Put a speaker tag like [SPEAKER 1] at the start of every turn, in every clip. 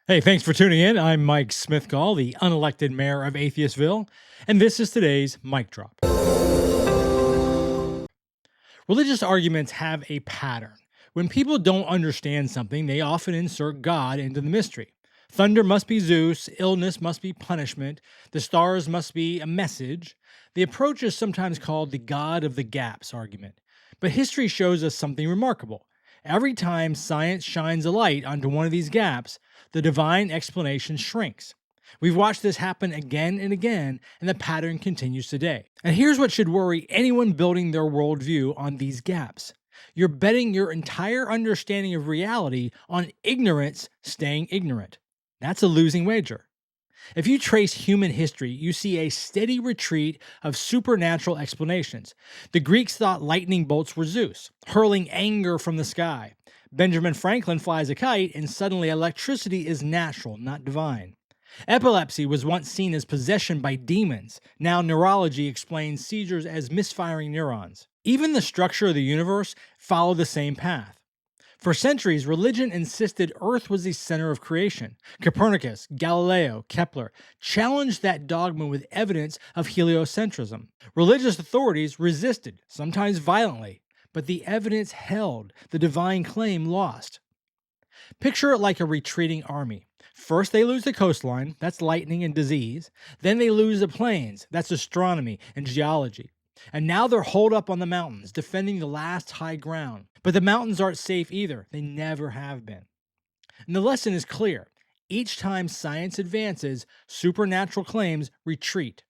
[SPEAKER 1] Hey, thanks for tuning in. I'm Mike Smithgall, the unelected mayor of Atheistville, and this is today's Mic Drop. Religious arguments have a pattern. When people don't understand something, they often insert God into the mystery. Thunder must be Zeus, illness must be punishment, the stars must be a message. The approach is sometimes called the God of the Gaps argument. But history shows us something remarkable. Every time science shines a light onto one of these gaps, the divine explanation shrinks. We've watched this happen again and again, and the pattern continues today. And here's what should worry anyone building their worldview on these gaps. You're betting your entire understanding of reality on ignorance staying ignorant. That's a losing wager. If you trace human history, you see a steady retreat of supernatural explanations. The Greeks thought lightning bolts were Zeus, hurling anger from the sky. Benjamin Franklin flies a kite, and suddenly electricity is natural, not divine. Epilepsy was once seen as possession by demons. Now neurology explains seizures as misfiring neurons. Even the structure of the universe followed the same path. For centuries, religion insisted Earth was the center of creation. Copernicus, Galileo, Kepler challenged that dogma with evidence of heliocentrism. Religious authorities resisted, sometimes violently, but the evidence held, the divine claim lost. Picture it like a retreating army. First, they lose the coastline, that's lightning and disease. Then they lose the plains, that's astronomy and geology. And now they're holed up on the mountains, defending the last high ground. But the mountains aren't safe either. They never have been. And the lesson is clear. Each time science advances, supernatural claims retreat.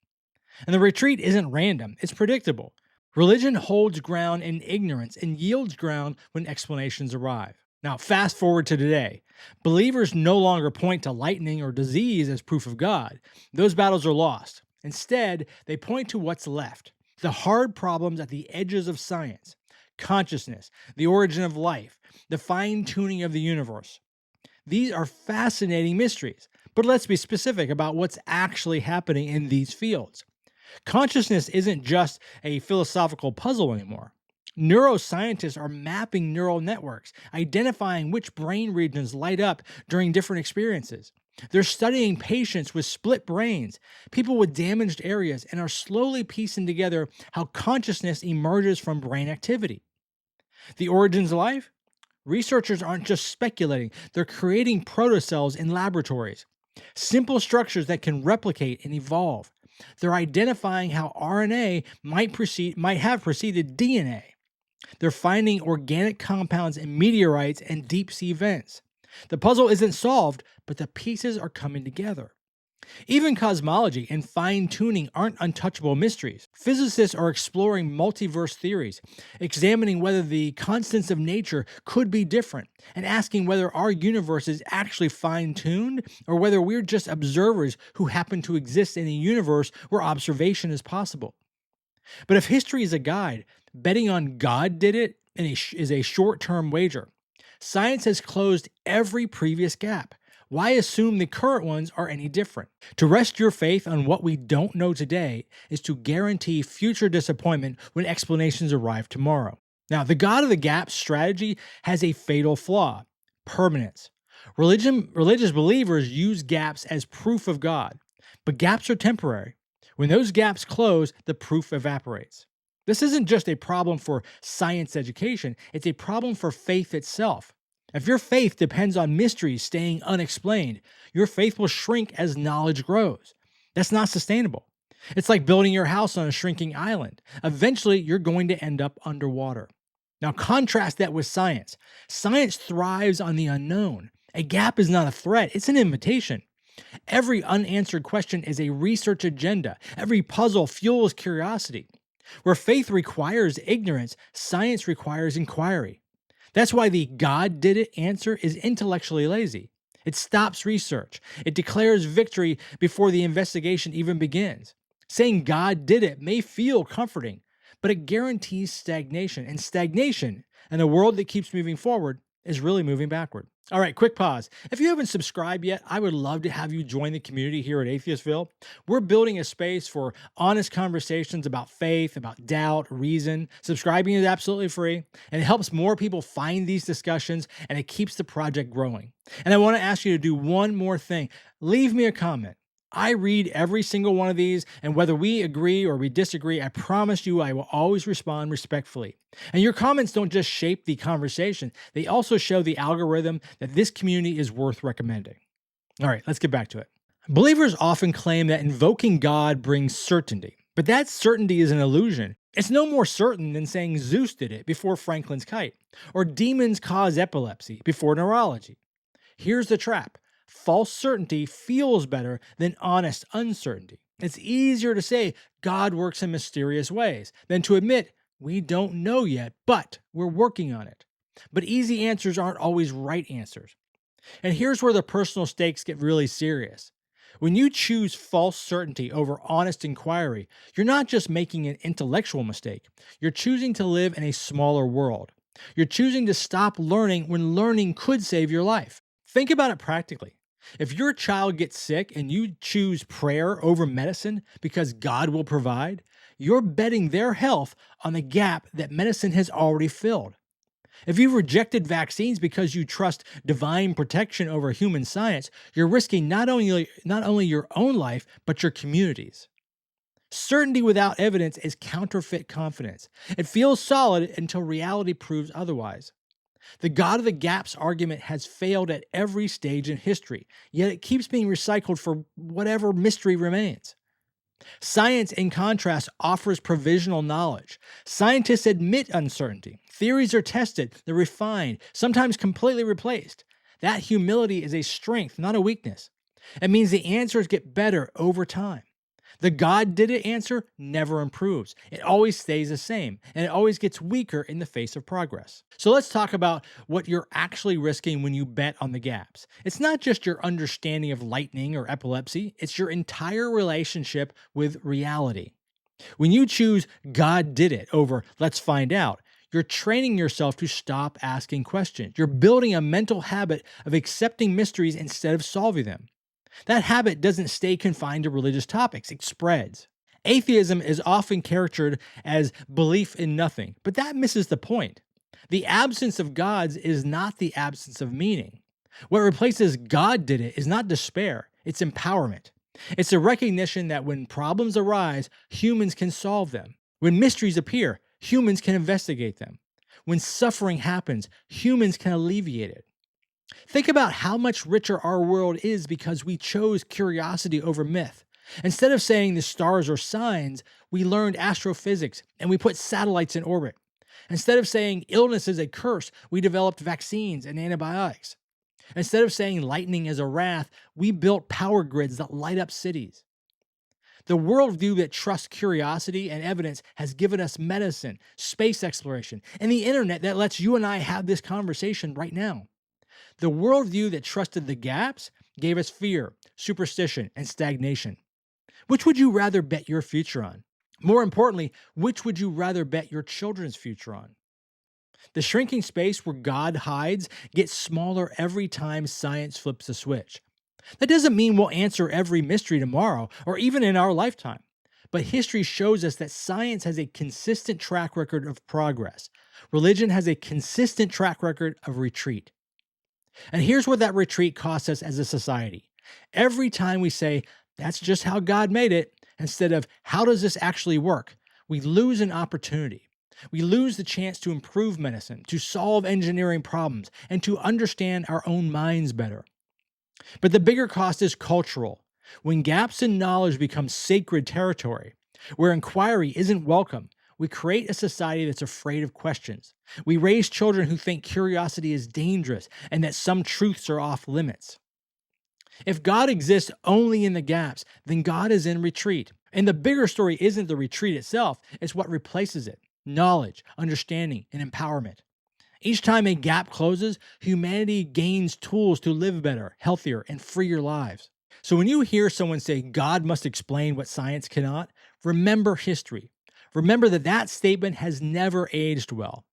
[SPEAKER 1] And the retreat isn't random, it's predictable. Religion holds ground in ignorance and yields ground when explanations arrive. Now, fast forward to today. Believers no longer point to lightning or disease as proof of God. Those battles are lost. Instead, they point to what's left. The hard problems at the edges of science, consciousness, the origin of life, the fine-tuning of the universe. These are fascinating mysteries, but let's be specific about what's actually happening in these fields. Consciousness isn't just a philosophical puzzle anymore. Neuroscientists are mapping neural networks, identifying which brain regions light up during different experiences. They're studying patients with split brains, people with damaged areas, and are slowly piecing together how consciousness emerges from brain activity. The origins of life? Researchers aren't just speculating, they're creating protocells in laboratories, simple structures that can replicate and evolve. They're identifying how RNA might have preceded DNA. They're finding organic compounds in meteorites and deep-sea vents. The puzzle isn't solved, but the pieces are coming together. Even cosmology and fine-tuning aren't untouchable mysteries. Physicists are exploring multiverse theories, examining whether the constants of nature could be different, and asking whether our universe is actually fine-tuned or whether we're just observers who happen to exist in a universe where observation is possible. But if history is a guide, betting on God did it is a short-term wager. Science has closed every previous gap. Why assume the current ones are any different? To rest your faith on what we don't know today is to guarantee future disappointment when explanations arrive tomorrow. Now, the God of the Gap strategy has a fatal flaw: permanence. Religious believers use gaps as proof of God, but gaps are temporary. When those gaps close, the proof evaporates. This isn't just a problem for science education, it's a problem for faith itself. If your faith depends on mysteries staying unexplained, your faith will shrink as knowledge grows. That's not sustainable. It's like building your house on a shrinking island. Eventually, you're going to end up underwater. Now, contrast that with science. Science thrives on the unknown. A gap is not a threat, it's an invitation. Every unanswered question is a research agenda. Every puzzle fuels curiosity. Where faith requires ignorance, science requires inquiry. That's why the God did it answer is intellectually lazy. It stops research. It declares victory before the investigation even begins. Saying God did it may feel comforting, but it guarantees stagnation. And stagnation, in a world that keeps moving forward, is really moving backward. All right, quick pause. If you haven't subscribed yet, I would love to have you join the community here at Atheistville. We're building a space for honest conversations about faith, about doubt, reason. Subscribing is absolutely free, and it helps more people find these discussions, and it keeps the project growing. And I want to ask you to do one more thing. Leave me a comment. I read every single one of these, and whether we agree or we disagree, I promise you I will always respond respectfully. And your comments don't just shape the conversation, they also show the algorithm that this community is worth recommending. All right, let's get back to it. Believers often claim that invoking God brings certainty, but that certainty is an illusion. It's no more certain than saying Zeus did it before Franklin's kite, or demons cause epilepsy before neurology. Here's the trap. False certainty feels better than honest uncertainty. It's easier to say God works in mysterious ways than to admit we don't know yet, but we're working on it. But easy answers aren't always right answers. And here's where the personal stakes get really serious. When you choose false certainty over honest inquiry, you're not just making an intellectual mistake. You're choosing to live in a smaller world. You're choosing to stop learning when learning could save your life. Think about it practically. If your child gets sick and you choose prayer over medicine because God will provide, you're betting their health on the gap that medicine has already filled. If you've rejected vaccines because you trust divine protection over human science, you're risking not only your own life, but your community's. Certainty without evidence is counterfeit confidence. It feels solid until reality proves otherwise. The God of the gaps argument has failed at every stage in history, yet it keeps being recycled for whatever mystery remains. Science, in contrast, offers provisional knowledge. Scientists admit uncertainty. Theories are tested, they're refined, sometimes completely replaced. That humility is a strength, not a weakness. It means the answers get better over time. The God did it answer never improves. It always stays the same, and it always gets weaker in the face of progress. So let's talk about what you're actually risking when you bet on the gaps. It's not just your understanding of lightning or epilepsy, it's your entire relationship with reality. When you choose God did it over let's find out, you're training yourself to stop asking questions. You're building a mental habit of accepting mysteries instead of solving them. That habit doesn't stay confined to religious topics, it spreads. Atheism is often caricatured as belief in nothing, but that misses the point. The absence of gods is not the absence of meaning. What replaces God did it is not despair, it's empowerment. It's a recognition that when problems arise, humans can solve them. When mysteries appear, humans can investigate them. When suffering happens, humans can alleviate it. Think about how much richer our world is because we chose curiosity over myth. Instead of saying the stars are signs, we learned astrophysics and we put satellites in orbit. Instead of saying illness is a curse, we developed vaccines and antibiotics. Instead of saying lightning is a wrath, we built power grids that light up cities. The worldview that trusts curiosity and evidence has given us medicine, space exploration, and the internet that lets you and I have this conversation right now. The worldview that trusted the gaps gave us fear, superstition, and stagnation. Which would you rather bet your future on? More importantly, which would you rather bet your children's future on? The shrinking space where God hides gets smaller every time science flips a switch. That doesn't mean we'll answer every mystery tomorrow or even in our lifetime. But history shows us that science has a consistent track record of progress. Religion has a consistent track record of retreat. And here's what that retreat costs us as a society. Every time we say, that's just how God made it, instead of, how does this actually work? We lose an opportunity. We lose the chance to improve medicine, to solve engineering problems, and to understand our own minds better. But the bigger cost is cultural. When gaps in knowledge become sacred territory, where inquiry isn't welcome, we create a society that's afraid of questions. We raise children who think curiosity is dangerous and that some truths are off limits. If God exists only in the gaps, then God is in retreat. And the bigger story isn't the retreat itself, it's what replaces it: knowledge, understanding, and empowerment. Each time a gap closes, humanity gains tools to live better, healthier, and freer lives. So when you hear someone say God must explain what science cannot, remember history. Remember that statement has never aged well.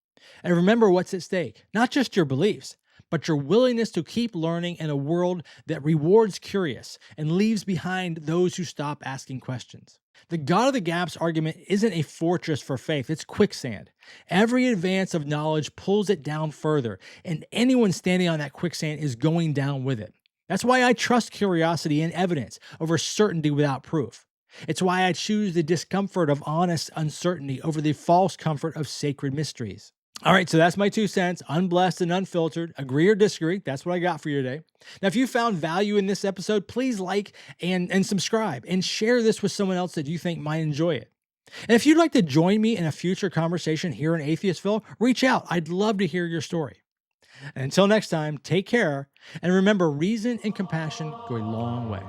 [SPEAKER 1] And remember what's at stake. Not just your beliefs, but your willingness to keep learning in a world that rewards curious and leaves behind those who stop asking questions. The God of the Gaps argument isn't a fortress for faith, it's quicksand. Every advance of knowledge pulls it down further, and anyone standing on that quicksand is going down with it. That's why I trust curiosity and evidence over certainty without proof. It's why I choose the discomfort of honest uncertainty over the false comfort of sacred mysteries. All right, so that's my 2 cents, unblessed and unfiltered. Agree or disagree, that's what I got for you today. Now, if you found value in this episode, please like and subscribe and share this with someone else that you think might enjoy it. And if you'd like to join me in a future conversation here in Atheistville, reach out. I'd love to hear your story. And until next time, take care, and remember, reason and compassion go a long way.